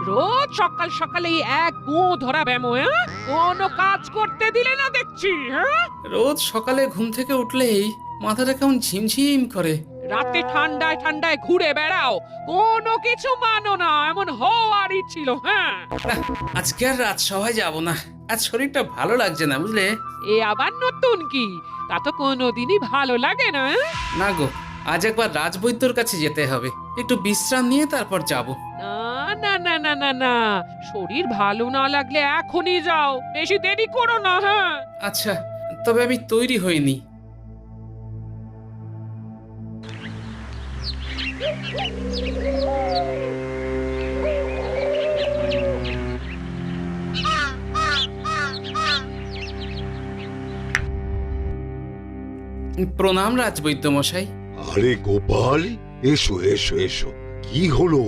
রোজ সকাল সকালে এই এক গো ধরা ব্যামো, হ্যাঁ? কোনো কাজ করতে দিলে না দেখছি, হ্যাঁ? রোজ সকালে ঘুম থেকে উঠলেই মাথাটা কেমন ঝিমঝিম করে। রাতে ঠান্ডায় ঠান্ডায় ঘুরে বেড়াও, কোনো কিছু মানো না, এমন হওয়ারই ছিল, হ্যাঁ? না, আজকে আর রাজসভায় যাব না। আজ শরীরটা ভালো লাগছে না, বুঝলে? এ আবার নতুন কি? তা তো কোনোদিনই ভালো লাগে না, হ্যাঁ? না গো, আজ একবার রাজবৈদ্যর কাছে যেতে হবে। একটু বিশ্রাম নিয়ে তারপর যাব। না না না না না না, শরীর ভালো না লাগলে এখনই যাও, বেশি দেরি করো না, হ্যাঁ? আচ্ছা, তবে আমি তৈরি হইনি। প্রণাম রাজবৈদ্য মশাই। আরে গোপাল, এসো এসো এসো। কি হলো?